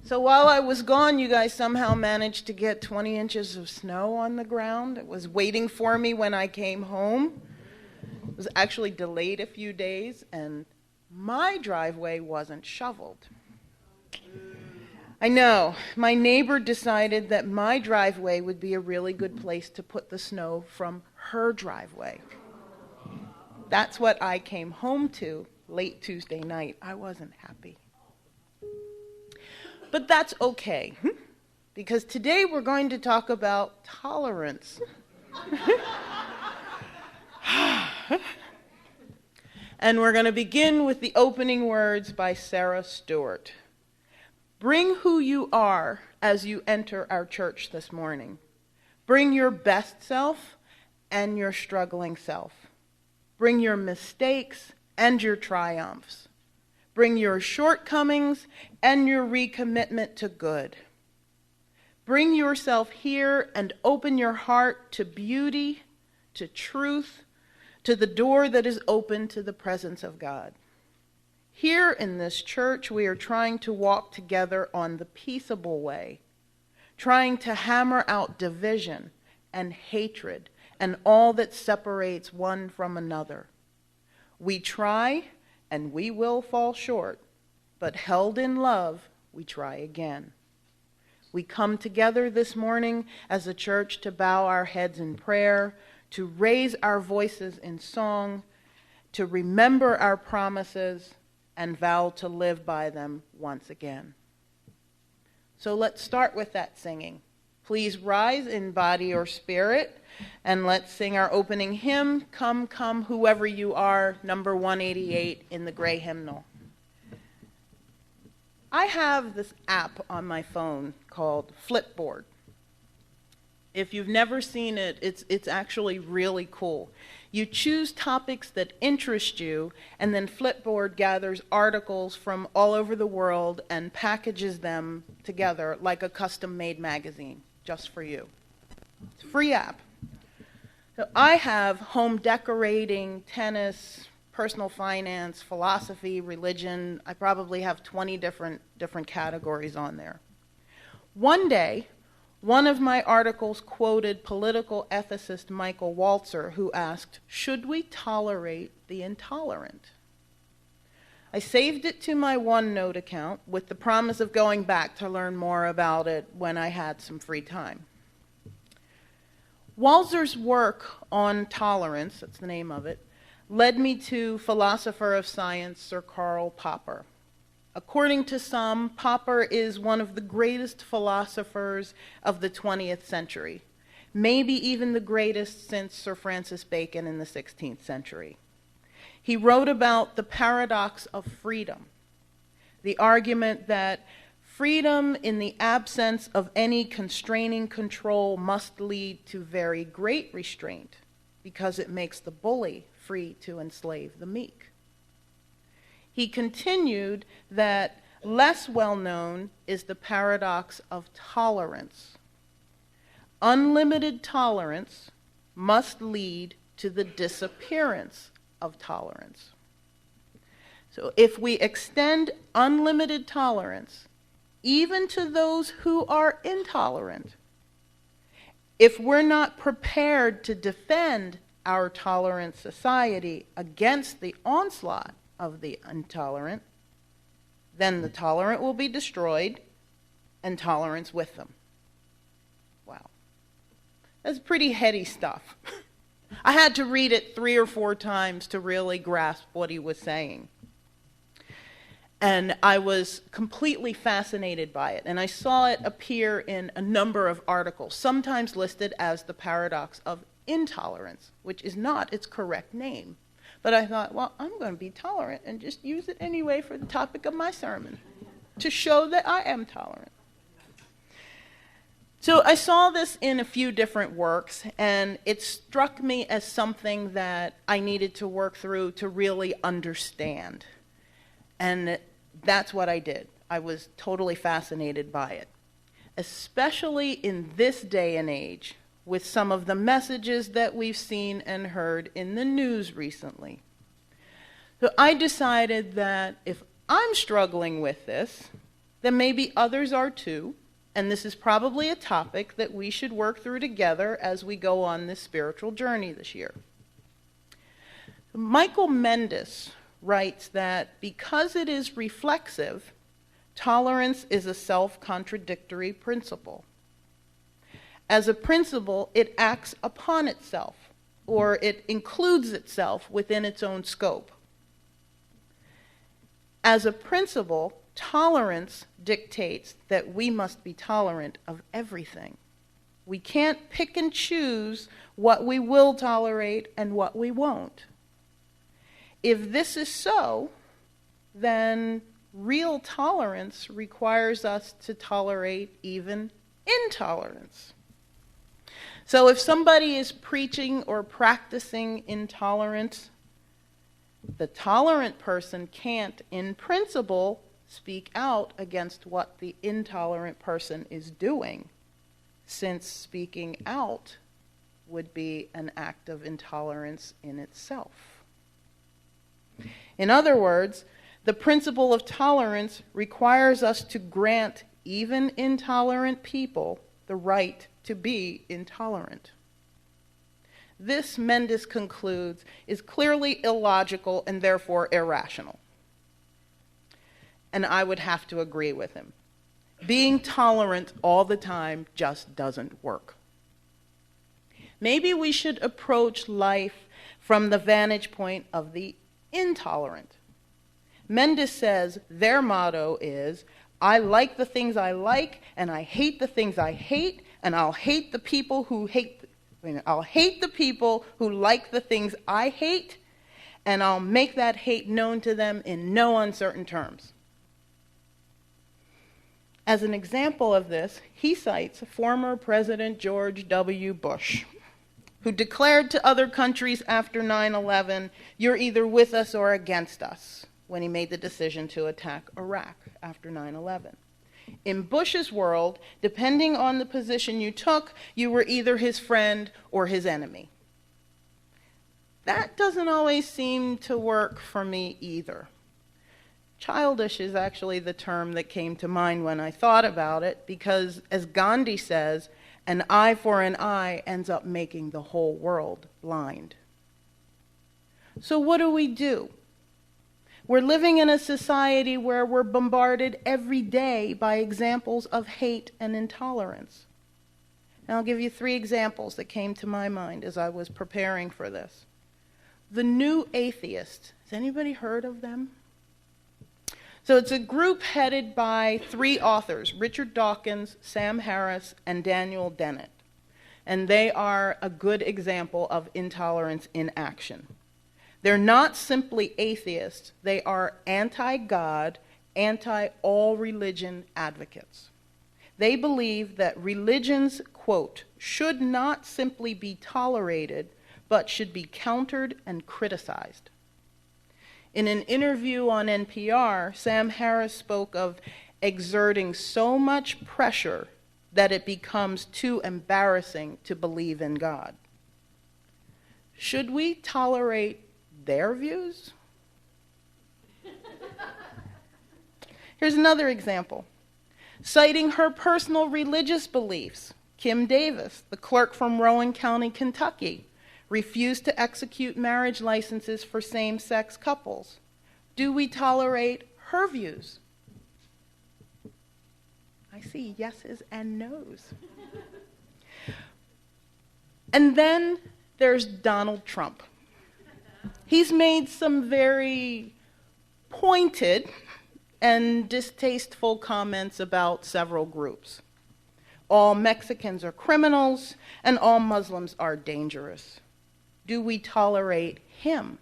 So while I was gone, you guys somehow managed to get 20 inches of snow on the ground. It was waiting for me when I came home. It was actually delayed a few days, and my driveway wasn't shoveled. I know. My neighbor decided that my driveway would be a really good place to put the snow from her driveway. That's what I came home to late Tuesday night. I wasn't happy. But that's okay, because today we're going to talk about tolerance. And we're going to begin with the opening words by Sarah Stewart. Bring who you are as you enter our church this morning. Bring your best self and your struggling self. Bring your mistakes and your triumphs. Bring your shortcomings and your recommitment to good. Bring yourself here and open your heart to beauty, to truth, to the door that is open to the presence of God. Here in this church, we are trying to walk together on the peaceable way, trying to hammer out division and hatred and all that separates one from another. We try, and we will fall short, but held in love, we try again. We come together this morning as a church to bow our heads in prayer, to raise our voices in song, to remember our promises, and vow to live by them once again. So let's start with that singing. Please rise in body or spirit, and let's sing our opening hymn, Come, Come, Whoever You Are, number 188 in the gray hymnal. I have this app on my phone called Flipboard. If you've never seen it, it's actually really cool. You choose topics that interest you, and then Flipboard gathers articles from all over the world and packages them together like a custom-made magazine, just for you. It's a free app. So I have home decorating, tennis, personal finance, philosophy, religion. I probably have 20 different categories on there. One day, one of my articles quoted political ethicist Michael Walzer, who asked, should we tolerate the intolerant? I saved it to my OneNote account with the promise of going back to learn more about it when I had some free time. Walzer's work on tolerance, that's the name of it, led me to philosopher of science Sir Karl Popper. According to some, Popper is one of the greatest philosophers of the 20th century, maybe even the greatest since Sir Francis Bacon in the 16th century. He wrote about the paradox of freedom, the argument that freedom in the absence of any constraining control must lead to very great restraint because it makes the bully free to enslave the meek. He continued that less well known is the paradox of tolerance. Unlimited tolerance must lead to the disappearance of tolerance. So if we extend unlimited tolerance even to those who are intolerant, if we're not prepared to defend our tolerant society against the onslaught of the intolerant, then the tolerant will be destroyed and tolerance with them. Wow. That's pretty heady stuff. I had to read it 3 or 4 times to really grasp what he was saying. And I was completely fascinated by it. And I saw it appear in a number of articles, sometimes listed as the paradox of intolerance, which is not its correct name. But I thought, well, I'm going to be tolerant and just use it anyway for the topic of my sermon, to show that I am tolerant. So I saw this in a few different works, and it struck me as something that I needed to work through to really understand. And that's what I did. I was totally fascinated by it, especially in this day and age, with some of the messages that we've seen and heard in the news recently. So I decided that if I'm struggling with this, then maybe others are too, and this is probably a topic that we should work through together as we go on this spiritual journey this year. Michael Mendes writes that because it is reflexive, tolerance is a self-contradictory principle. As a principle, it acts upon itself, or it includes itself within its own scope. As a principle, tolerance dictates that we must be tolerant of everything. We can't pick and choose what we will tolerate and what we won't. If this is so, then real tolerance requires us to tolerate even intolerance. So if somebody is preaching or practicing intolerance, the tolerant person can't, in principle, speak out against what the intolerant person is doing, since speaking out would be an act of intolerance in itself. In other words, the principle of tolerance requires us to grant even intolerant people the right to be intolerant. This, Mendes concludes, is clearly illogical and therefore irrational. And I would have to agree with him. Being tolerant all the time just doesn't work. Maybe we should approach life from the vantage point of the intolerant. Mendes says their motto is, I like the things I like, and I hate the things I hate, and I'll hate the people who I'll hate the people who like the things I hate, and I'll make that hate known to them in no uncertain terms. As an example of this, he cites former President George W. Bush, who declared to other countries after 9/11, you're either with us or against us, when he made the decision to attack Iraq after 9/11. In Bush's world, depending on the position you took, you were either his friend or his enemy. That doesn't always seem to work for me either. Childish is actually the term that came to mind when I thought about it, because as Gandhi says, an eye for an eye ends up making the whole world blind. So what do? We're living in a society where we're bombarded every day by examples of hate and intolerance. And I'll give you 3 examples that came to my mind as I was preparing for this. The New Atheist. Has anybody heard of them? So it's a group headed by 3 authors, Richard Dawkins, Sam Harris, and Daniel Dennett. And they are a good example of intolerance in action. They're not simply atheists, they are anti-God, anti-all religion advocates. They believe that religions, quote, should not simply be tolerated, but should be countered and criticized. In an interview on NPR, Sam Harris spoke of exerting so much pressure that it becomes too embarrassing to believe in God. Should we tolerate their views? Here's another example. Citing her personal religious beliefs, Kim Davis, the clerk from Rowan County, Kentucky, refused to execute marriage licenses for same-sex couples. Do we tolerate her views? I see yeses and nos. And then there's Donald Trump. He's made some very pointed and distasteful comments about several groups. All Mexicans are criminals, and all Muslims are dangerous. Do we tolerate him?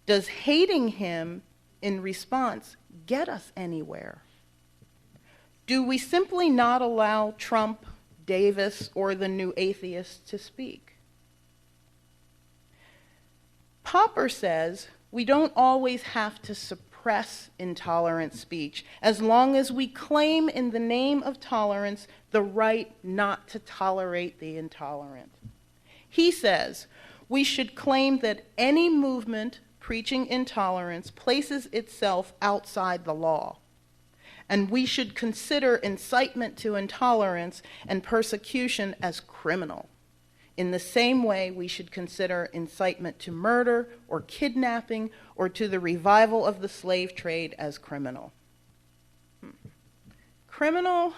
Does hating him in response get us anywhere? Do we simply not allow Trump, Davis, or the New Atheists to speak? Popper says we don't always have to suppress intolerant speech as long as we claim in the name of tolerance the right not to tolerate the intolerant. He says we should claim that any movement preaching intolerance places itself outside the law. and we should consider incitement to intolerance and persecution as criminal. In the same way, we should consider incitement to murder or kidnapping or to the revival of the slave trade as criminal. Criminal?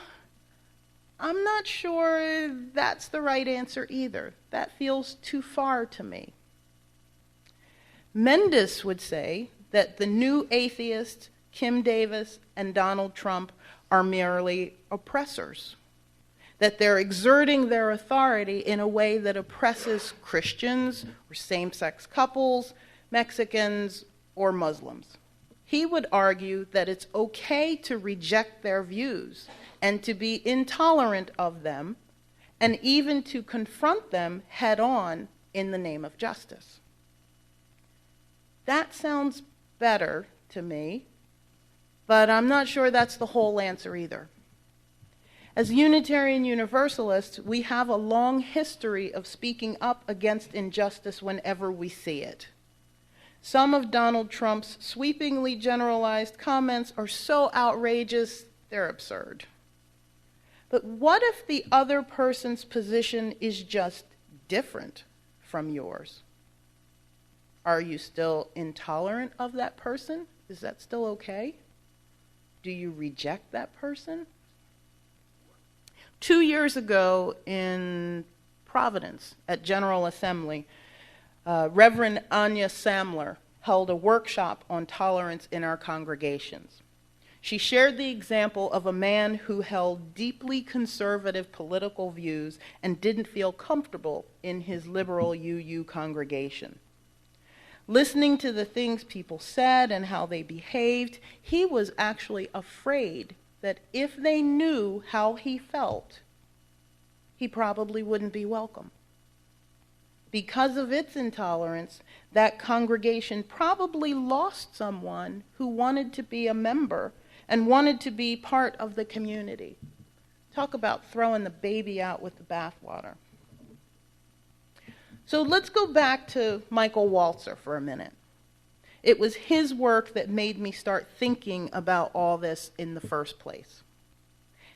I'm not sure that's the right answer either. That feels too far to me. Mendes would say that the new atheists, Kim Davis and Donald Trump, are merely oppressors, that they're exerting their authority in a way that oppresses Christians or same-sex couples, Mexicans, or Muslims. He would argue that it's okay to reject their views and to be intolerant of them, and even to confront them head-on in the name of justice. That sounds better to me, but I'm not sure that's the whole answer either. As Unitarian Universalists, we have a long history of speaking up against injustice whenever we see it. Some of Donald Trump's sweepingly generalized comments are so outrageous, they're absurd. But what if the other person's position is just different from yours? Are you still intolerant of that person? Is that still okay? Do you reject that person? 2 years ago in Providence at General Assembly, Reverend Anya Samler held a workshop on tolerance in our congregations. She shared the example of a man who held deeply conservative political views and didn't feel comfortable in his liberal UU congregation. Listening to the things people said and how they behaved, he was actually afraid that if they knew how he felt, he probably wouldn't be welcome. Because of its intolerance, that congregation probably lost someone who wanted to be a member and wanted to be part of the community. Talk about throwing the baby out with the bathwater. So let's go back to Michael Walzer for a minute. It was his work that made me start thinking about all this in the first place.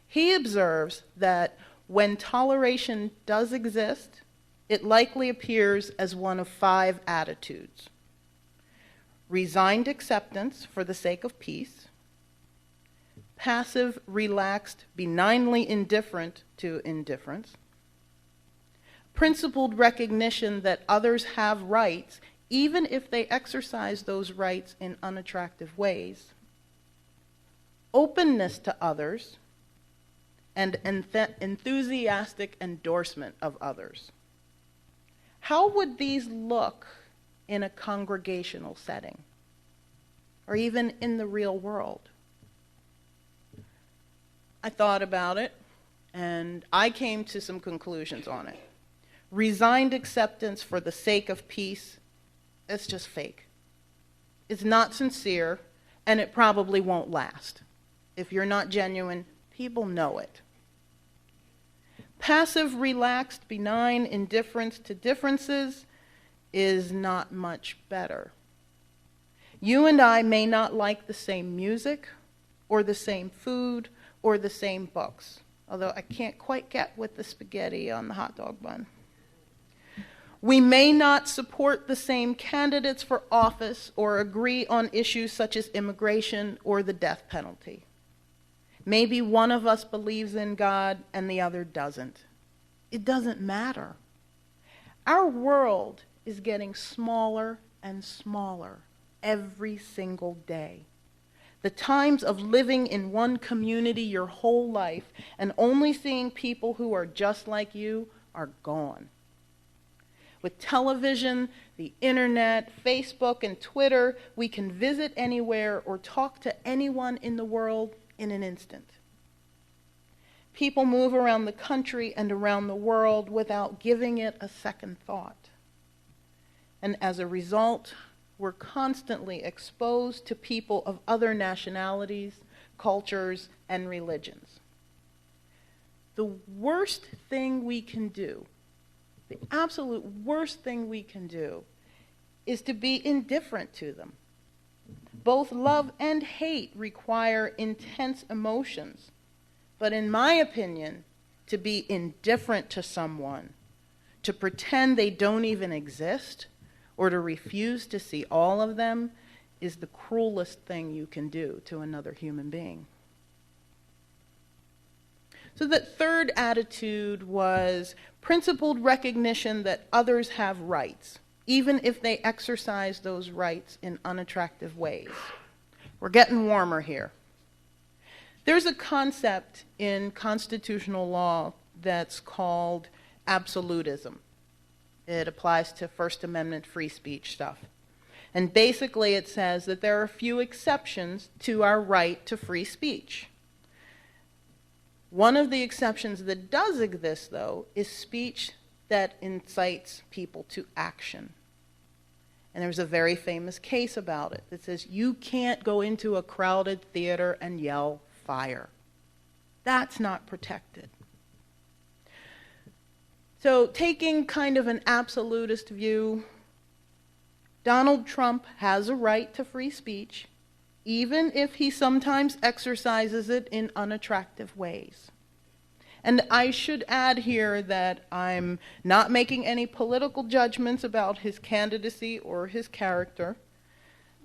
He observes that when toleration does exist, it likely appears as one of 5 attitudes: resigned acceptance for the sake of peace, passive, relaxed, benignly indifferent to indifference, principled recognition that others have rights, even if they exercise those rights in unattractive ways, openness to others, and enthusiastic endorsement of others. How would these look in a congregational setting, or even in the real world? I thought about it, and I came to some conclusions on it. Resigned acceptance for the sake of peace, it's just fake. It's not sincere, and it probably won't last. If you're not genuine, people know it. Passive, relaxed, benign indifference to differences is not much better. You and I may not like the same music, or the same food, or the same books, although I can't quite get with the spaghetti on the hot dog bun. We may not support the same candidates for office or agree on issues such as immigration or the death penalty. Maybe one of us believes in God and the other doesn't. It doesn't matter. Our world is getting smaller and smaller every single day. The times of living in one community your whole life and only seeing people who are just like you are gone. With television, the internet, Facebook, and Twitter, we can visit anywhere or talk to anyone in the world in an instant. People move around the country and around the world without giving it a second thought. And as a result, we're constantly exposed to people of other nationalities, cultures, and religions. The worst thing we can do, the absolute worst thing we can do, is to be indifferent to them. Both love and hate require intense emotions. But in my opinion, to be indifferent to someone, to pretend they don't even exist, or to refuse to see all of them, is the cruelest thing you can do to another human being. So the third attitude was principled recognition that others have rights, even if they exercise those rights in unattractive ways. We're getting warmer here. There's a concept in constitutional law that's called absolutism. It applies to First Amendment free speech stuff. And basically it says that there are a few exceptions to our right to free speech. One of the exceptions that does exist, though, is speech that incites people to action. And there's a very famous case about it that says you can't go into a crowded theater and yell fire. That's not protected. So taking kind of an absolutist view, Donald Trump has a right to free speech, even if he sometimes exercises it in unattractive ways. And I should add here that I'm not making any political judgments about his candidacy or his character,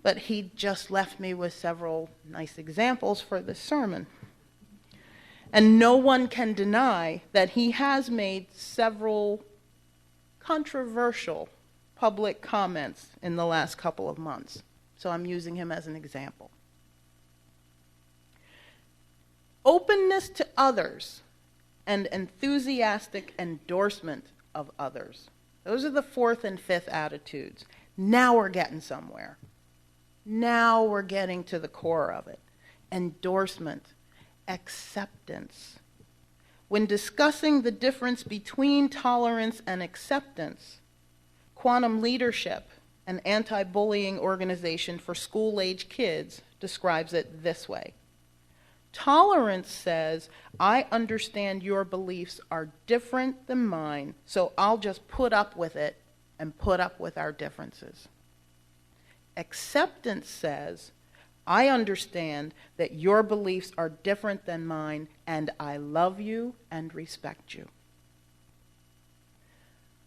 but he just left me with several nice examples for this sermon. And no one can deny that he has made several controversial public comments in the last couple of months. So I'm using him as an example. Openness to others and enthusiastic endorsement of others. Those are the fourth and fifth attitudes. Now we're getting somewhere. Now we're getting to the core of it. Endorsement, acceptance. When discussing the difference between tolerance and acceptance, Quantum Leadership, an anti-bullying organization for school-age kids, describes it this way. Tolerance says, I understand your beliefs are different than mine, so I'll just put up with it and put up with our differences. Acceptance says, I understand that your beliefs are different than mine, and I love you and respect you.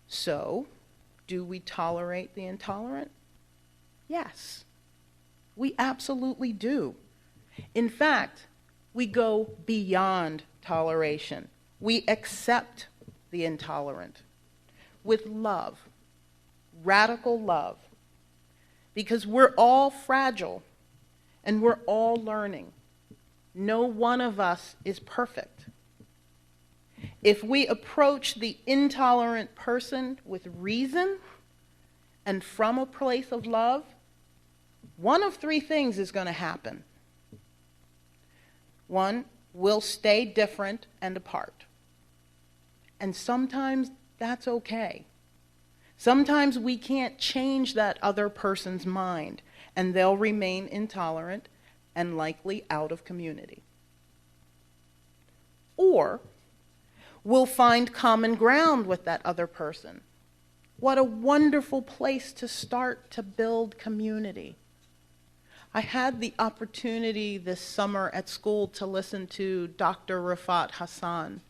So, do we tolerate the intolerant? Yes, we absolutely do. In fact, we go beyond toleration. We accept the intolerant with love, radical love, because we're all fragile and we're all learning. No one of us is perfect. If we approach the intolerant person with reason and from a place of love, one of three things is going to happen. One, we'll stay different and apart. And sometimes that's okay. Sometimes we can't change that other person's mind, and they'll remain intolerant and likely out of community. Or we'll find common ground with that other person. What a wonderful place to start to build community. I had the opportunity this summer at school to listen to Dr. Rafat Hassan,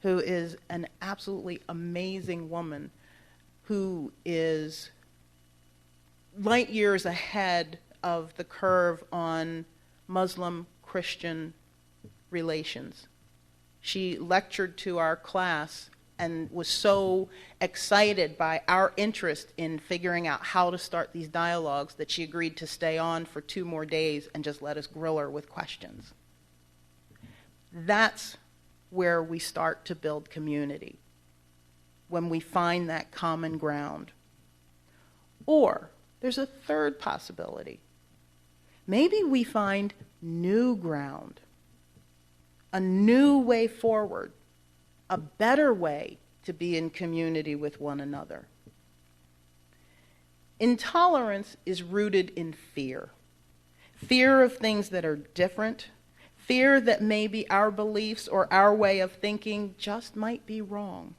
who is an absolutely amazing woman who is light years ahead of the curve on Muslim-Christian relations. She lectured to our class and was so excited by our interest in figuring out how to start these dialogues that she agreed to stay on for 2 more days and just let us grill her with questions. That's where we start to build community, when we find that common ground. Or there's a third possibility. Maybe we find new ground, a new way forward, a better way to be in community with one another. Intolerance is rooted in fear. Fear of things that are different, fear that maybe our beliefs or our way of thinking just might be wrong.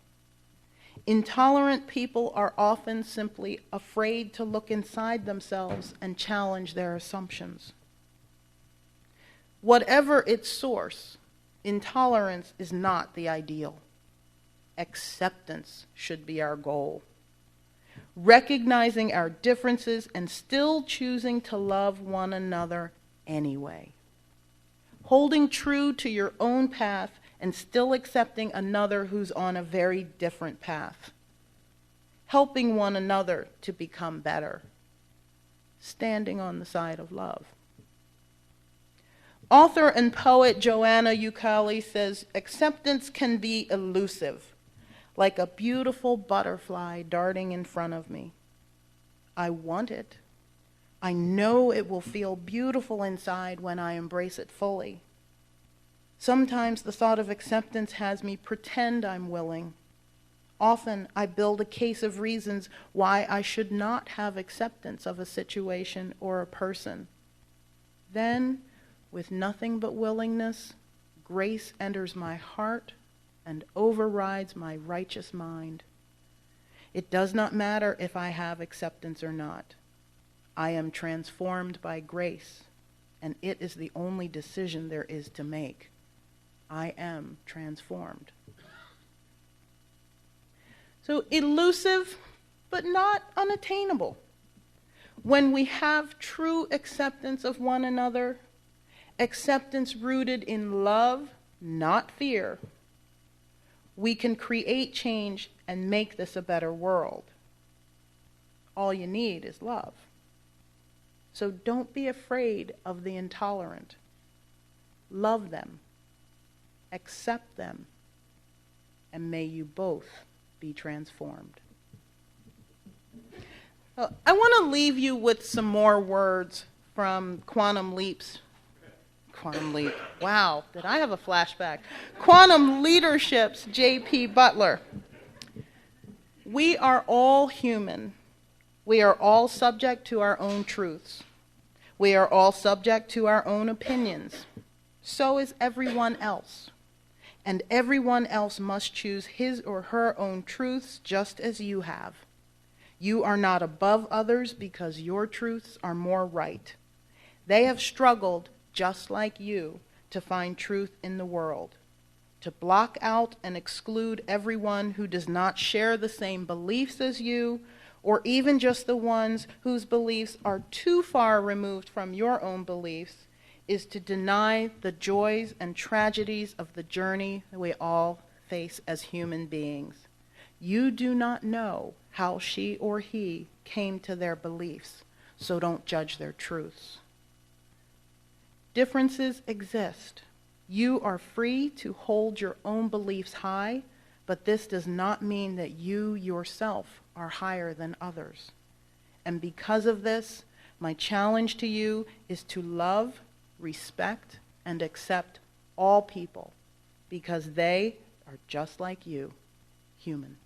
Intolerant people are often simply afraid to look inside themselves and challenge their assumptions. Whatever its source, intolerance is not the ideal. Acceptance should be our goal. Recognizing our differences and still choosing to love one another anyway. Holding true to your own path and still accepting another who's on a very different path. Helping one another to become better. Standing on the side of love. Author and poet Joanna Ukali says, acceptance can be elusive, like a beautiful butterfly darting in front of me. I want it. I know it will feel beautiful inside when I embrace it fully. Sometimes the thought of acceptance has me pretend I'm willing. Often I build a case of reasons why I should not have acceptance of a situation or a person. Then, with nothing but willingness, grace enters my heart and overrides my righteous mind. It does not matter if I have acceptance or not. I am transformed by grace, and it is the only decision there is to make. I am transformed. So elusive, but not unattainable. When we have true acceptance of one another, acceptance rooted in love, not fear, we can create change and make this a better world. All you need is love. So don't be afraid of the intolerant. Love them. Accept them. And may you both be transformed. I want to leave you with some more words from Quantum Leap. Wow, did I have a flashback? Quantum Leadership's J.P. Butler. We are all human. We are all subject to our own truths. We are all subject to our own opinions. So is everyone else. And everyone else must choose his or her own truths just as you have. You are not above others because your truths are more right. They have struggled, just like you, to find truth in the world. To block out and exclude everyone who does not share the same beliefs as you, or even just the ones whose beliefs are too far removed from your own beliefs, is to deny the joys and tragedies of the journey that we all face as human beings. You do not know how she or he came to their beliefs, so don't judge their truths. Differences exist. You are free to hold your own beliefs high, but this does not mean that you yourself are higher than others. And because of this, my challenge to you is to love, respect, and accept all people, because they are just like you, human.